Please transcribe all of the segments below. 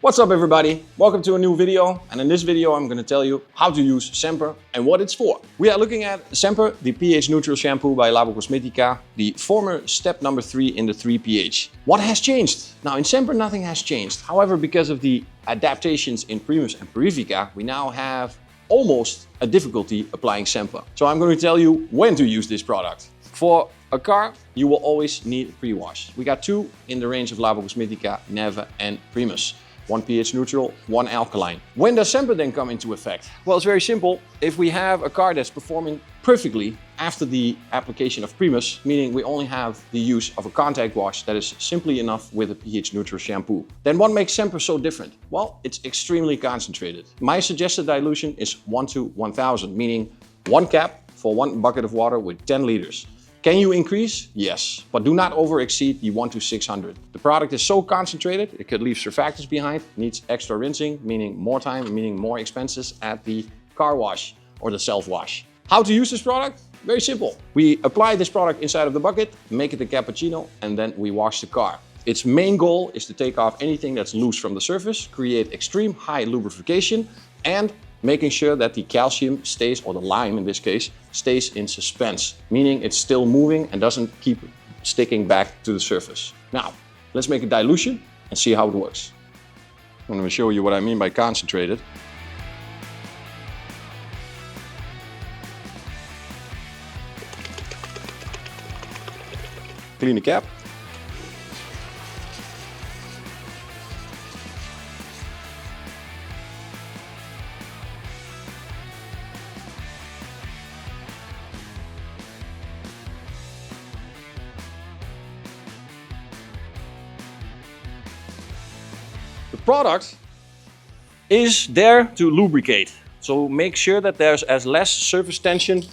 What's up everybody? Welcome to a new video, and in this video I'm going to tell you how to use Semper and what it's for. We are looking at Semper, the pH neutral shampoo by Cosmetica, the former step number 3 in the 3 pH. What has changed? Now in Semper nothing has changed. However, because of the adaptations in Primus and Purifica, we now have almost a difficulty applying Semper. So I'm going to tell you when to use this product. For a car, you will always need pre-wash. We got two in the range of Cosmetica, Neve and Primus. One pH neutral, one alkaline. When does Semper then come into effect? Well, it's very simple. If we have a car that's performing perfectly after the application of Primus, meaning we only have the use of a contact wash that is simply enough with a pH neutral shampoo, then what makes Semper so different? Well, it's extremely concentrated. My suggested dilution is 1 to 1000, meaning 1 cap for 1 bucket of water with 10 liters. Can you increase? Yes, but do not over exceed the 1 to 600. The product is so concentrated, it could leave surfactants behind, needs extra rinsing, meaning more time, meaning more expenses at the car wash or the self-wash. How to use this product? Very simple. We apply this product inside of the bucket, make it a cappuccino, and then we wash the car. Its main goal is to take off anything that's loose from the surface, create extreme high lubrication, and making sure that the calcium stays, or the lime in this case, stays in suspense, meaning it's still moving and doesn't keep sticking back to the surface. Now, let's make a dilution and see how it works. I'm going to show you what I mean by concentrated. Clean the cap. The product is there to lubricate, so make sure that there's as less surface tension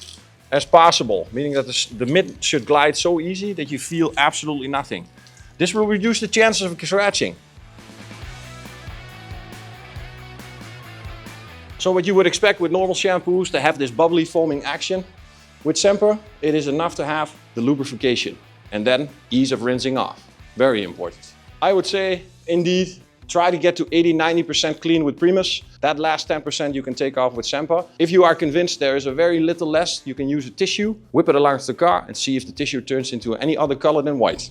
as possible, meaning that the mitt should glide so easy that you feel absolutely nothing. This will reduce the chances of scratching. So what you would expect with normal shampoos to have this bubbly foaming action, with Semper it is enough to have the lubrication and then ease of rinsing off. Very important. I would say indeed try to get to 80–90% clean with Primus. That last 10% you can take off with Semper. If you are convinced there is a very little less, you can use a tissue, whip it along the car and see if the tissue turns into any other color than white.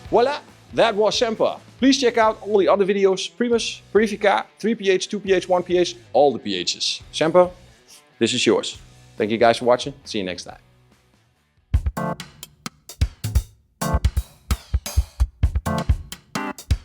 Voila! That was Semper. Please check out all the other videos, Primus, Purifica, 3 pH, 2 pH, 1 pH, all the pHs. Semper, this is yours. Thank you guys for watching. See you next time.